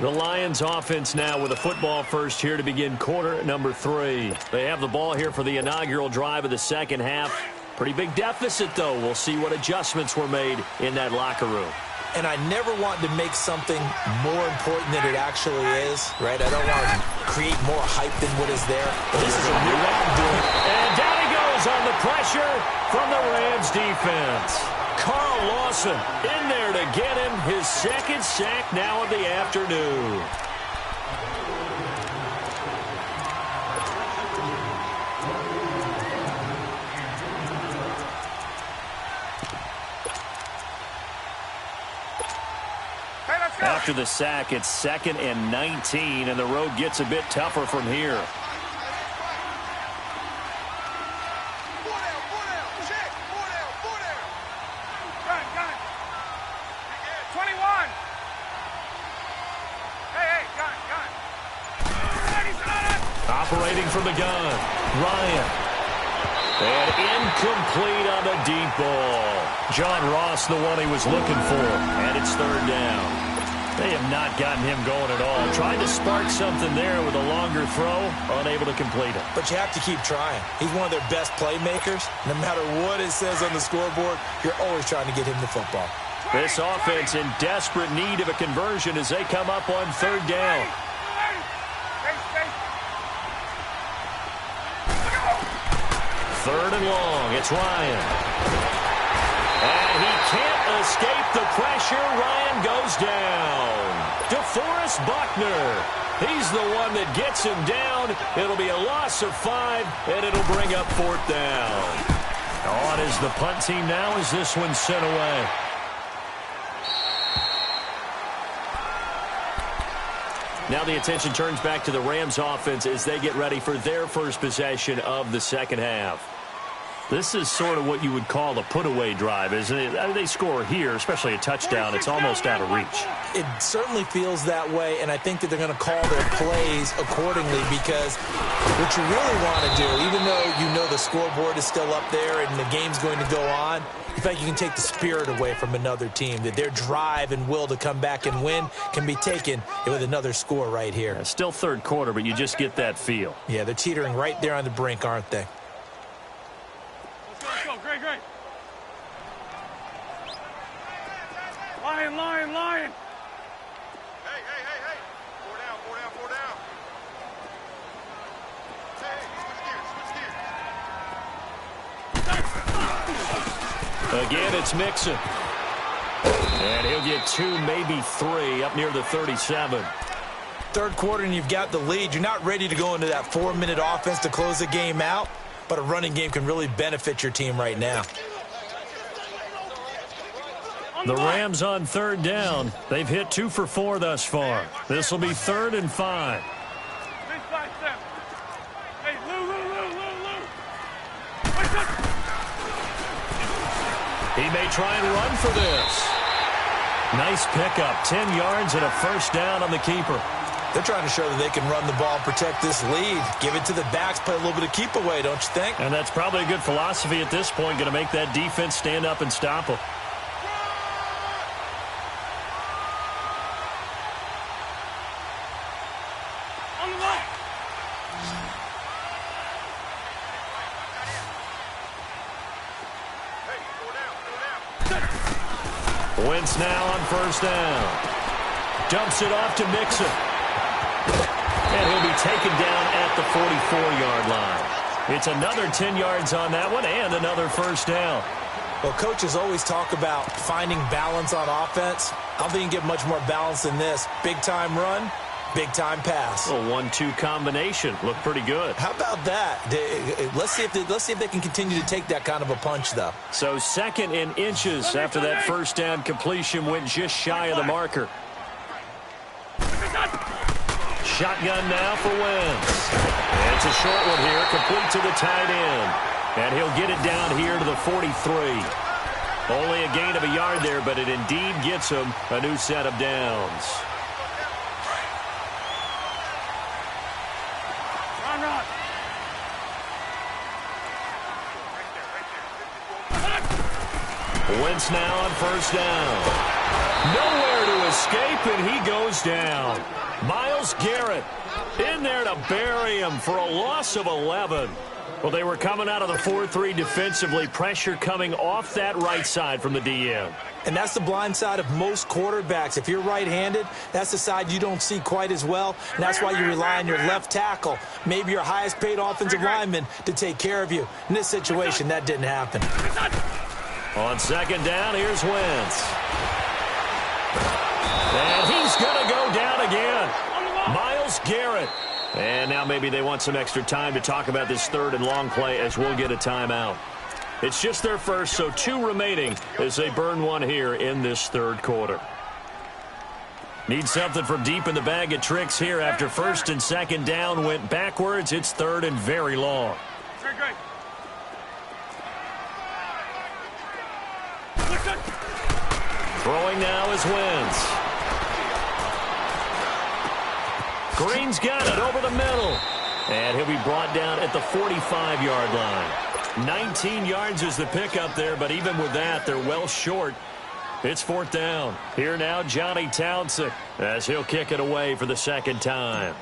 [SPEAKER 1] The Lions offense now with a football first here to begin quarter number 3. They have the ball here for the inaugural drive of the second half. Pretty big deficit, though. We'll see what adjustments were made in that locker room.
[SPEAKER 2] And I never want to make something more important than it actually is, right? I don't want to create more hype than what is there. But this is a new way of doing it.
[SPEAKER 1] And down he goes on the pressure from the Rams defense. Carl Lawson in there to get him his second sack now of the afternoon. After the sack, it's 2nd and 19, and the road gets a bit tougher from here. Operating from the gun, Ryan. And incomplete on the deep ball. John Ross, the one he was looking for, and it's third down. They have not gotten him going at all. Trying to spark something there with a longer throw, unable to complete it.
[SPEAKER 2] But you have to keep trying. He's one of their best playmakers. No matter what it says on the scoreboard, you're always trying to get him the football.
[SPEAKER 1] This offense in desperate need of a conversion as they come up on third down. Third and long, it's Ryan. And he can't escape the pressure. Ryan goes down. DeForest Buckner. He's the one that gets him down. It'll be a loss of 5, and it'll bring up fourth down. On is the punt team now as this one's sent away. Now the attention turns back to the Rams offense as they get ready for their first possession of the second half. This is sort of what you would call a put-away drive, isn't it? I mean, they score here, especially a touchdown. It's almost out of reach.
[SPEAKER 2] It certainly feels that way, and I think that they're going to call their plays accordingly because what you really want to do, even though you know the scoreboard is still up there and the game's going to go on, in fact, you can take the spirit away from another team, that their drive and will to come back and win can be taken with another score right here.
[SPEAKER 1] Yeah, still third quarter, but you just get that feel.
[SPEAKER 2] Yeah, they're teetering right there on the brink, aren't they?
[SPEAKER 3] Let's go, great. Lion.
[SPEAKER 4] Hey. 4 down. Hey, switch gears.
[SPEAKER 1] Again, it's Mixon. And he'll get 2, maybe 3 up near the 37.
[SPEAKER 2] Third quarter and you've got the lead. You're not ready to go into that 4-minute offense to close the game out, but a running game can really benefit your team right now.
[SPEAKER 1] The Rams on third down. They've hit 2 for 4 thus far. This will be 3rd and 5.
[SPEAKER 3] Hey, Lou.
[SPEAKER 1] He may try and run for this. Nice pickup. 10 yards and a first down on the keeper.
[SPEAKER 2] They're trying to show that they can run the ball and protect this lead. Give it to the backs, play a little bit of keep away, don't you think?
[SPEAKER 1] And that's probably a good philosophy at this point. Going to make that defense stand up and stop them. Wentz now on first down. Dumps it off to Mixon. And he'll be taken down at the 44-yard line. It's another 10 yards on that one and another first down.
[SPEAKER 2] Well, coaches always talk about finding balance on offense. I don't think you can get much more balance than this. Big-time run, big-time pass.
[SPEAKER 1] A 1-2 combination. Looked pretty good.
[SPEAKER 2] How about that? Let's see if they can continue to take that kind of a punch, though.
[SPEAKER 1] So second in inches after that first down completion went just shy of the marker. Shotgun now for Wentz. And it's a short one here, complete to the tight end. And he'll get it down here to the 43. Only a gain of a yard there, but it indeed gets him a new set of downs.
[SPEAKER 3] Run.
[SPEAKER 1] Wentz now on first down. Nowhere to escape, and he goes down. Myles Garrett in there to bury him for a loss of 11. Well, they were coming out of the 4-3 defensively. Pressure coming off that right side from the DN.
[SPEAKER 2] And that's the blind side of most quarterbacks. If you're right-handed, that's the side you don't see quite as well. And that's why you rely on your left tackle, maybe your highest-paid offensive lineman, to take care of you. In this situation, that didn't happen.
[SPEAKER 1] On second down, here's Wentz. And he's going to go down again. Myles Garrett. And now maybe they want some extra time to talk about this third and long play as we'll get a timeout. It's just their first, so 2 remaining as they burn one here in this third quarter. Need something from deep in the bag of tricks here after first and second down went backwards. It's third and very long. Throwing now is Wentz. Green's got it over the middle. And he'll be brought down at the 45-yard line. 19 yards is the pickup there, but even with that, they're well short. It's fourth down. Here now, Johnny Townsend, as he'll kick it away for the second time.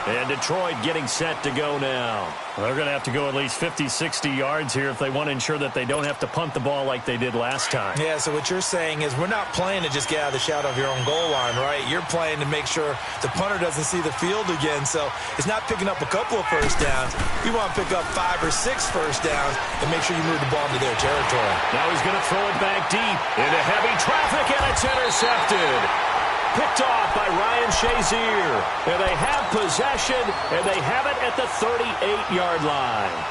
[SPEAKER 1] And Detroit getting set to go now. They're going to have to go at least 50, 60 yards here if they want to ensure that they don't have to punt the ball like they did last time.
[SPEAKER 2] Yeah, so what you're saying is we're not playing to just get out of the shadow of your own goal line, right? You're playing to make sure the punter doesn't see the field again. So it's not picking up a couple of first downs. You want to pick up 5 or 6 first downs and make sure you move the ball into their territory.
[SPEAKER 1] Now he's going to throw it back deep into heavy traffic, and it's intercepted. Picked off by Ryan Shazier. And they have possession, and they have it at the 38-yard line.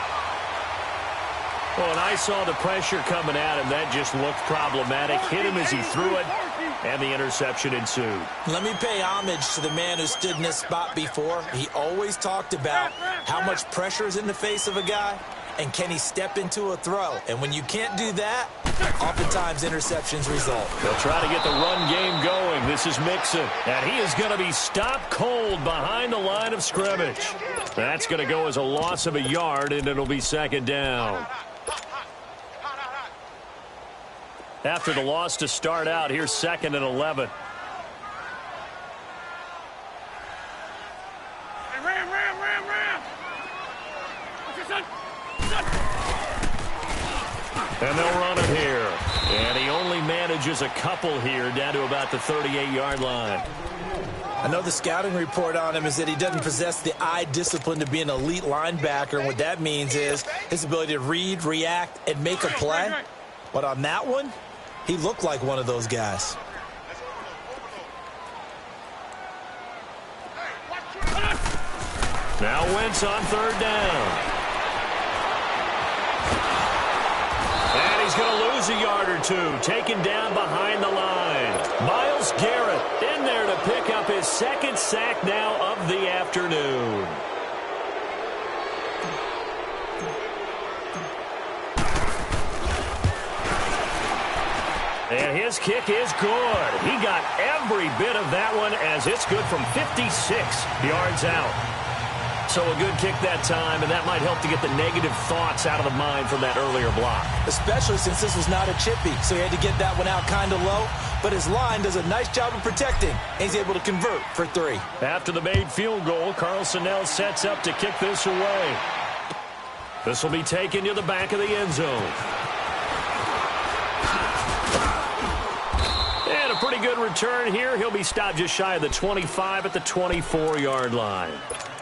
[SPEAKER 1] Well, and I saw the pressure coming at him. That just looked problematic. Hit him as he threw it, and the interception ensued.
[SPEAKER 2] Let me pay homage to the man who stood in this spot before. He always talked about how much pressure is in the face of a guy, and can he step into a throw. And when you can't do that, oftentimes interceptions result.
[SPEAKER 1] They'll try to get the run game going. This is Mixon, and he is going to be stopped cold behind the line of scrimmage. That's going to go as a loss of a yard, and it'll be second down. After the loss to start out, here's second and 11.
[SPEAKER 3] Hey, ram.
[SPEAKER 1] And they'll run it here. And he only manages a couple here down to about the 38-yard line.
[SPEAKER 2] I know the scouting report on him is that he doesn't possess the eye discipline to be an elite linebacker. And what that means is his ability to read, react, and make a play. But on that one, he looked like one of those guys.
[SPEAKER 1] Now Wentz on third down. And he's going to lose a yard or two, taken down behind the line. Myles Garrett in there to pick up his second sack now of the afternoon. And his kick is good. He got every bit of that one as it's good from 56 yards out. So a good kick that time, and that might help to get the negative thoughts out of the mind from that earlier block.
[SPEAKER 2] Especially since this was not a chippy, so he had to get that one out kind of low. but his line does a nice job of protecting, and he's able to convert for 3.
[SPEAKER 1] After the made field goal, Carlson now sets up to kick this away. This will be taken to the back of the end zone. And a pretty good return here. He'll be stopped just shy of the 25 at the 24-yard line.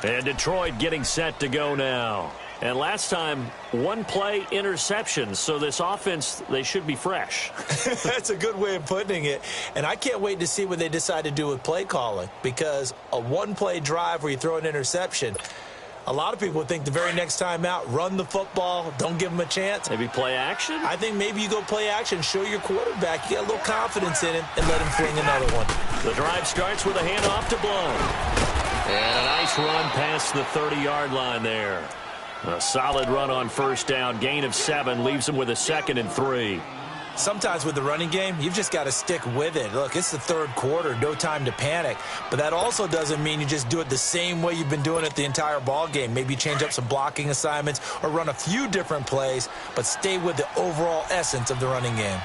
[SPEAKER 1] And Detroit getting set to go now. And last time, one play interception. So this offense, they should be fresh.
[SPEAKER 2] That's a good way of putting it. And I can't wait to see what they decide to do with play calling. Because a one-play drive where you throw an interception, a lot of people would think the very next time out, run the football, don't give them a chance.
[SPEAKER 1] Maybe play action?
[SPEAKER 2] I think maybe you go play action, show your quarterback, you get a little confidence in him, and let him fling another one.
[SPEAKER 1] The drive starts with a handoff to Blount. And a nice run past the 30-yard line there. A solid run on first down. Gain of 7 leaves him with a 2nd and 3.
[SPEAKER 2] Sometimes with the running game, you've just got to stick with it. Look, it's the third quarter, no time to panic. But that also doesn't mean you just do it the same way you've been doing it the entire ball game. Maybe change up some blocking assignments or run a few different plays, but stay with the overall essence of the running game.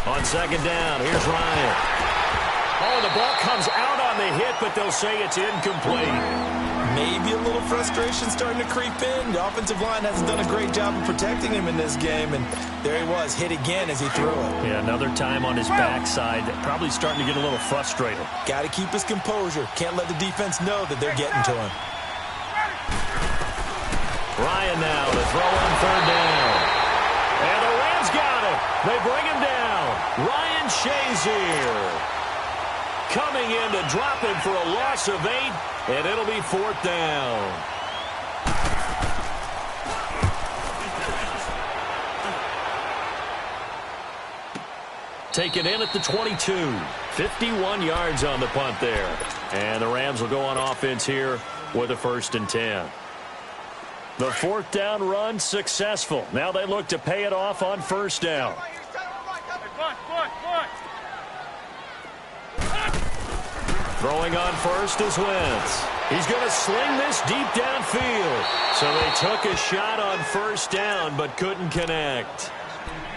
[SPEAKER 1] On second down, here's Ryan. Oh, the ball comes out on the hit, but they'll say it's incomplete.
[SPEAKER 2] Maybe a little frustration starting to creep in. The offensive line hasn't done a great job of protecting him in this game, and there he was, hit again as he threw it.
[SPEAKER 1] Yeah, another time on his backside, probably starting to get a little frustrated.
[SPEAKER 2] Got to keep his composure. Can't let the defense know that they're getting to him.
[SPEAKER 1] Ryan now to throw on third down. And the Rams got it. They bring him down. Ryan Shazier coming in to drop him for a loss of 8, and it'll be 4th down. Taken in at the 22. 51 yards on the punt there. And the Rams will go on offense here with a 1st and 10. The 4th down run successful. Now they look to pay it off on first down. Throwing on first is Wentz. He's going to sling this deep downfield. So they took a shot on first down but couldn't connect.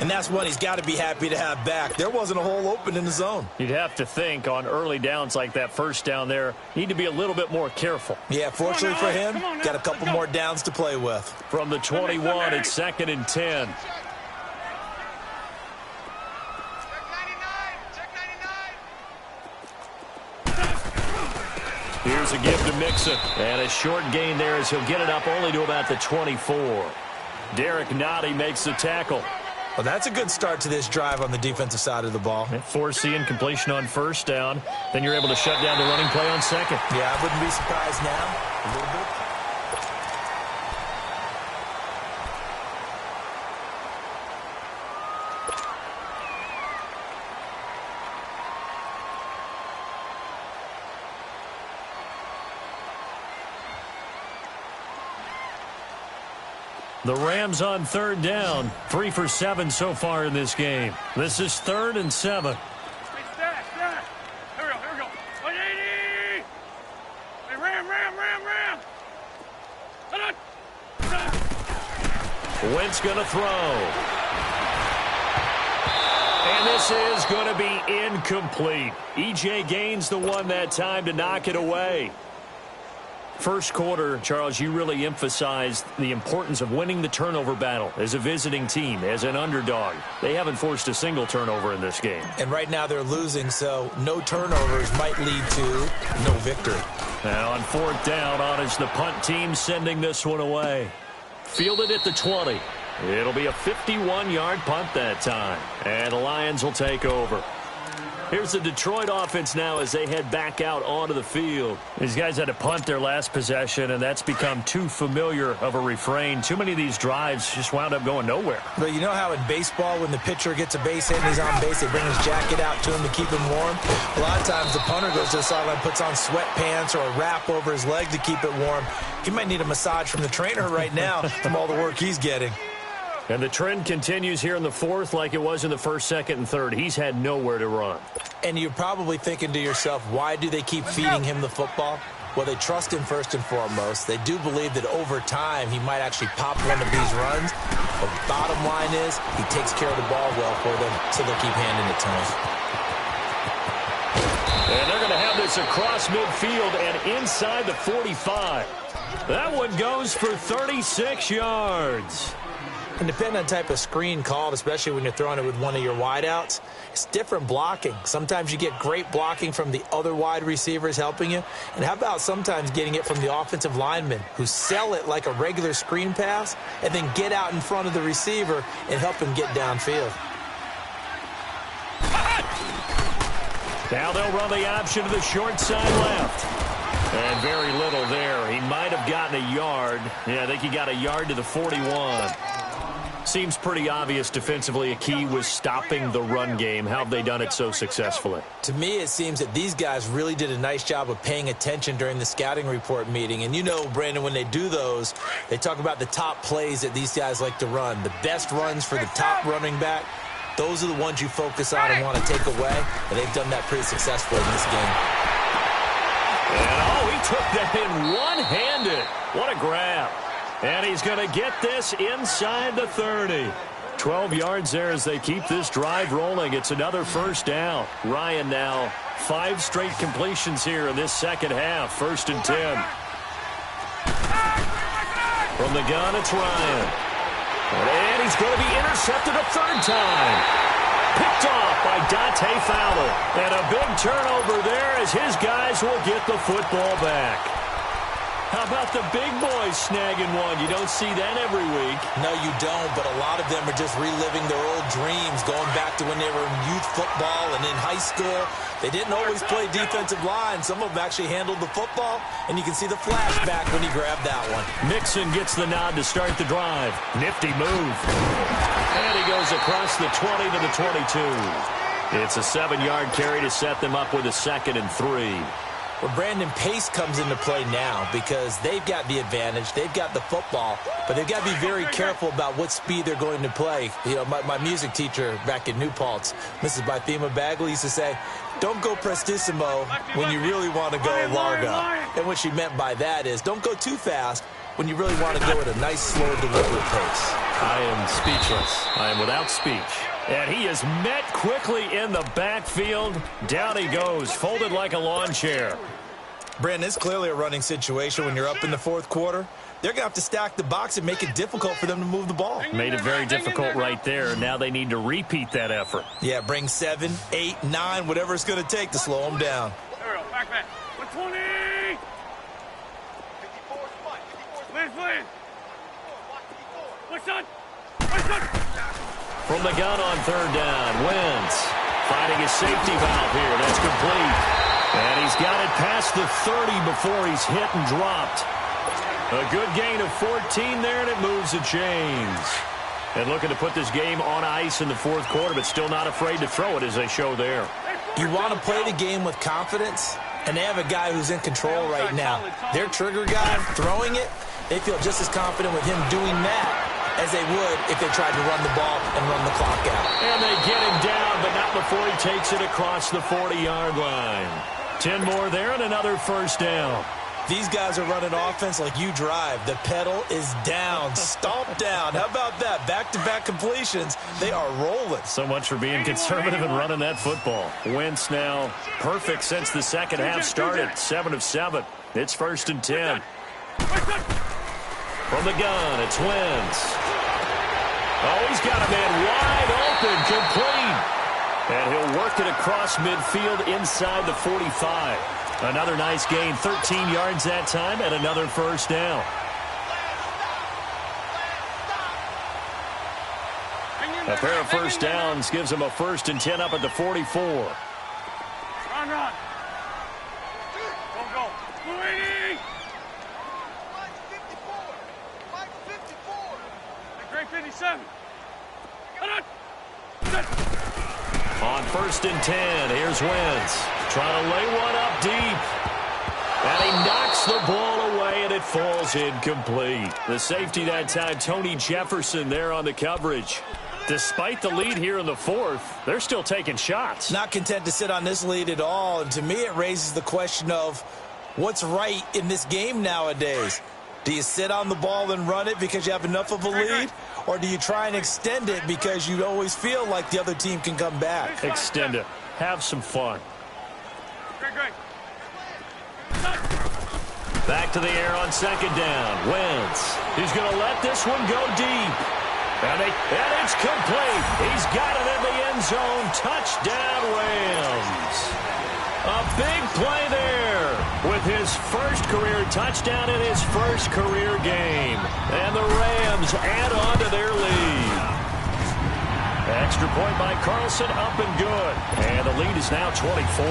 [SPEAKER 2] And that's one he's got to be happy to have back. There wasn't a hole open in the zone.
[SPEAKER 1] You'd have to think on early downs like that first down there, need to be a little bit more careful.
[SPEAKER 2] Yeah, fortunately for him, got a couple more downs to play with.
[SPEAKER 1] From the 21, it's 2nd and 10. Here's a give to Mixon. And a short gain there as he'll get it up only to about the 24. Derek Nottie makes the tackle.
[SPEAKER 2] Well, that's a good start to this drive on the defensive side of the ball.
[SPEAKER 1] Force the incompletion on first down. Then you're able to shut down the running play on second.
[SPEAKER 2] Yeah, I wouldn't be surprised now. A little bit.
[SPEAKER 1] The Rams on third down. 3 for 7 so far in this game. This is 3rd and 7.
[SPEAKER 3] Hey, stat. Here we go. 180. Hey, ram.
[SPEAKER 1] Wentz going to throw. And this is going to be incomplete. E.J. Gaines the one that time to knock it away. First quarter, Charles, you really emphasized the importance of winning the turnover battle as a visiting team, as an underdog. They haven't forced a single turnover in this game.
[SPEAKER 2] And right now they're losing, so no turnovers might lead to no victory.
[SPEAKER 1] Now on 4th down, on is the punt team sending this one away. Fielded at the 20. It'll be a 51-yard punt that time. And the Lions will take over. Here's the Detroit offense now as they head back out onto the field. These guys had to punt their last possession, and that's become too familiar of a refrain. Too many of these drives just wound up going nowhere.
[SPEAKER 2] But you know how in baseball, when the pitcher gets a base hit and he's on base, they bring his jacket out to him to keep him warm? A lot of times the punter goes to the sideline, puts on sweatpants or a wrap over his leg to keep it warm. He might need a massage from the trainer right now from all the work he's getting.
[SPEAKER 1] And the trend continues here in the 4th like it was in the 1st, 2nd, and 3rd. He's had nowhere to run.
[SPEAKER 2] And you're probably thinking to yourself, why do they keep feeding him the football? Well, they trust him first and foremost. They do believe that over time he might actually pop one of these runs. But bottom line is he takes care of the ball well for them, so they'll keep handing it to him.
[SPEAKER 1] And they're going to have this across midfield and inside the 45. That one goes for 36 yards.
[SPEAKER 2] And depending on the type of screen called, especially when you're throwing it with one of your wideouts, it's different blocking. Sometimes you get great blocking from the other wide receivers helping you. And how about sometimes getting it from the offensive linemen who sell it like a regular screen pass and then get out in front of the receiver and help him get downfield.
[SPEAKER 1] Now they'll run the option to the short side left. And very little there. He might have gotten a yard. Yeah, I think he got a yard to the 41. Seems pretty obvious defensively a key was stopping the run game. How have they done it so successfully?
[SPEAKER 2] To me, it seems that these guys really did a nice job of paying attention during the scouting report meeting. And you know, Brandon, when they do those, they talk about the top plays that these guys like to run. The best runs for the top running back, those are the ones you focus on and want to take away. And they've done that pretty successfully in this game.
[SPEAKER 1] And, he took that in one-handed. What a grab. And he's going to get this inside the 30. 12 yards there as they keep this drive rolling. It's another first down. Ryan now 5 straight completions here in this second half. 1st and 10. From the gun, it's Ryan. And he's going to be intercepted a 3rd time. Picked off by Dante Fowler. And a big turnover there as his guys will get the football back. How about the big boys snagging one? You don't see that every week.
[SPEAKER 2] No, you don't, but a lot of them are just reliving their old dreams, going back to when they were in youth football and in high school. They didn't always play defensive line. Some of them actually handled the football, and you can see the flashback when he grabbed that one.
[SPEAKER 1] Mixon gets the nod to start the drive. Nifty move. And he goes across the 20 to the 22. It's a 7-yard carry to set them up with a 2nd and 3.
[SPEAKER 2] Well, Brandon, pace comes into play now because they've got the advantage. They've got the football, but they've got to be very careful about what speed they're going to play. You know, my music teacher back in New Paltz, Mrs. Bythema Bagley, used to say, don't go prestissimo when you really want to go largo. And what she meant by that is don't go too fast when you really want to go at a nice, slow, deliberate pace.
[SPEAKER 1] I am speechless. I am without speech. And he is met quickly in the backfield. Down he goes, folded like a lawn chair.
[SPEAKER 2] Brandon, it's clearly a running situation when you're up in the 4th quarter. They're going to have to stack the box and make it difficult for them to move the ball.
[SPEAKER 1] Made it very difficult right there. Now they need to repeat that effort.
[SPEAKER 2] Yeah, bring 7, 8, 9, whatever it's going to take to slow them down.
[SPEAKER 3] There we go. Back. 120. Please. What's on?
[SPEAKER 1] From the gun on 3rd down, Wentz finding his safety valve here. That's complete. And he's got it past the 30 before he's hit and dropped. A good gain of 14 there, and it moves the chains. And looking to put this game on ice in the 4th quarter, but still not afraid to throw it as they show there.
[SPEAKER 2] You want to play the game with confidence, and they have a guy who's in control right now. Their trigger guy throwing it, they feel just as confident with him doing that as they would if they tried to run the ball and run the clock out.
[SPEAKER 1] And they get him down, but not before he takes it across the 40-yard line. 10 more there and another first down.
[SPEAKER 2] These guys are running offense like you drive. The pedal is down, stomp down. How about that? Back-to-back completions. They are rolling.
[SPEAKER 1] So much for being conservative and running that football. Wentz now perfect since the second half started. 7 of 7. It's 1st and 10. From the gun, it's Wentz. Oh, he's got a man wide open, complete. And he'll work it across midfield inside the 45. Another nice gain, 13 yards that time, and another first down. A pair of first downs gives him a 1st and 10 up at the 44.
[SPEAKER 3] Run. Go. Moving. Great 57.
[SPEAKER 1] On 1st and 10, here's Wentz. Trying to lay one up deep. And he knocks the ball away, and it falls incomplete. The safety that time, Tony Jefferson, there on the coverage. Despite the lead here in the 4th, they're still taking shots.
[SPEAKER 2] Not content to sit on this lead at all. And to me, it raises the question of, What's right in this game nowadays? Do you sit on the ball and run it because you have enough of a lead? Or do you try and extend it because you always feel like the other team can come back?
[SPEAKER 1] Extend it. Have some fun.
[SPEAKER 3] Great.
[SPEAKER 1] Back to the air on second down. Wentz. He's going to let this one go deep. And it's complete. He's got it in the end zone. Touchdown, Rams. A big play there with his first career touchdown in his first career game. And the Rams add on to their lead. Extra point by Carlson, up and good. And the lead is now 24.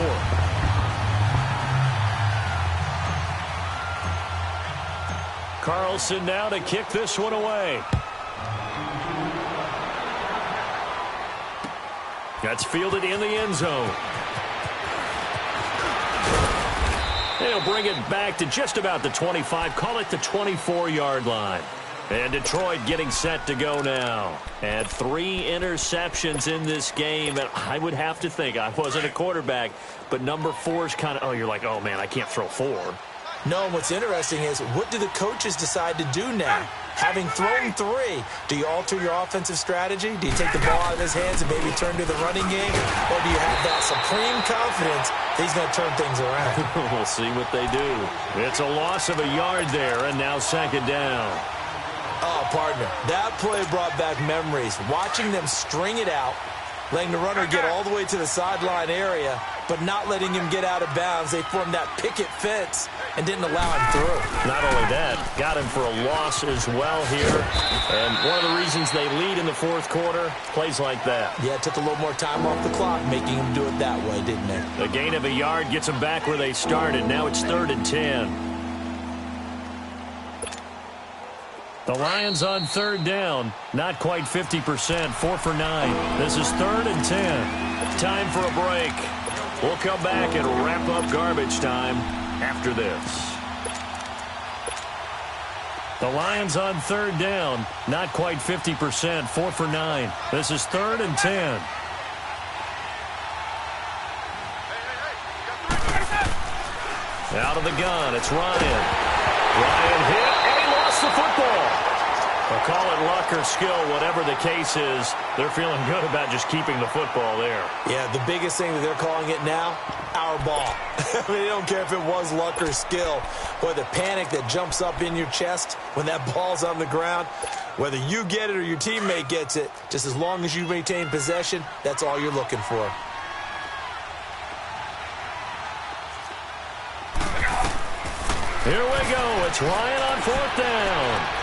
[SPEAKER 1] Carlson now to kick this one away. That's fielded in the end zone. They'll bring it back to just about the 25, call it the 24-yard line. And Detroit getting set to go now. And 3 interceptions in this game. And I would have to think, I wasn't a quarterback, but number 4 is kind of, you're like, oh, man, I can't throw 4.
[SPEAKER 2] No, what's interesting is, what do the coaches decide to do now? Having thrown 3, do you alter your offensive strategy? Do you take the ball out of his hands and maybe turn to the running game? Or do you have that supreme confidence that he's going to turn things around?
[SPEAKER 1] We'll see what they do. It's a loss of a yard there, and now second down.
[SPEAKER 2] Oh, partner, that play brought back memories. Watching them string it out, letting the runner get all the way to the sideline area, but not letting him get out of bounds. They formed that picket fence and didn't allow him through.
[SPEAKER 1] Not only that, got him for a loss as well here. And one of the reasons they lead in the fourth quarter, plays like that.
[SPEAKER 2] Yeah, it took a little more time off the clock, making him do it that way, didn't it?
[SPEAKER 1] A gain of a yard gets them back where they started. Now it's 3rd and 10. The Lions on 3rd down. Not quite 50%. 4 for 9. This is 3rd and 10. Time for a break. We'll come back and wrap up garbage time after this. The Lions on 3rd down. Not quite 50%. 4 for 9. This is 3rd and 10. Out of the gun, it's Ryan. Ryan hit, and he lost the football. I'll call it luck or skill, whatever the case is. They're feeling good about just keeping the football there.
[SPEAKER 2] Yeah, the biggest thing that they're calling it now, our ball. I mean, they don't care if it was luck or skill, or the panic that jumps up in your chest when that ball's on the ground. Whether you get it or your teammate gets it, just as long as you maintain possession, that's all you're looking for.
[SPEAKER 1] Here we go. It's Ryan on 4th down.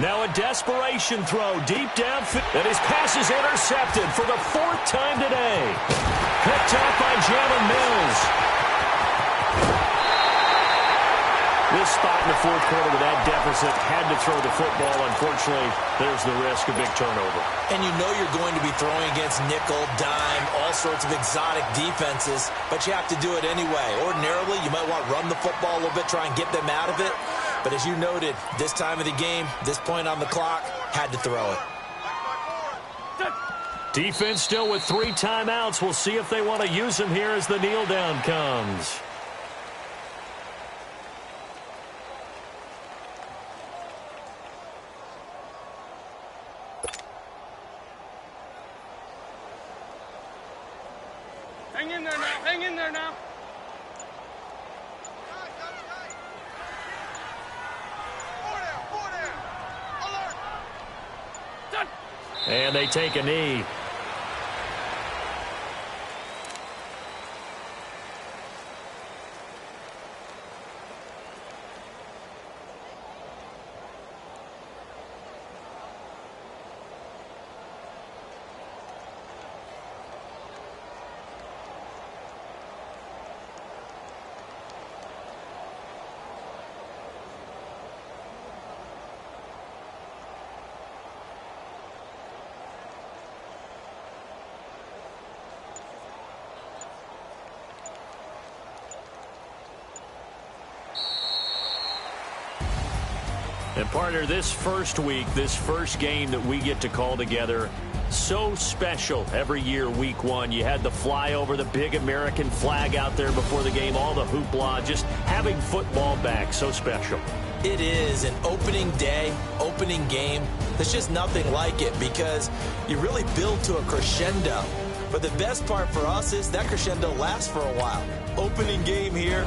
[SPEAKER 1] Now a desperation throw deep downfield. And his pass is intercepted for the 4th time today. Picked up by Jalen Mills. This spot in the fourth quarter with that deficit, had to throw the football. Unfortunately, there's the risk of big turnover.
[SPEAKER 2] And you know you're going to be throwing against nickel, dime, all sorts of exotic defenses, but you have to do it anyway. Ordinarily, you might want to run the football a little bit, try and get them out of it. But as you noted, this time of the game, this point on the clock, had to throw it.
[SPEAKER 1] Defense still with 3 timeouts. We'll see if they want to use them here as the kneel down comes.
[SPEAKER 3] Hang in there now. Hang in there now.
[SPEAKER 1] And they take a knee. And partner, this first week, this first game that we get to call together, So special every year, week one. You had the flyover, the big American flag out there before the game, all the hoopla, just having football back, so special.
[SPEAKER 2] It is an opening day, opening game. There's just nothing like it because you really build to a crescendo. But the best part for us is that crescendo lasts for a while. Opening game here.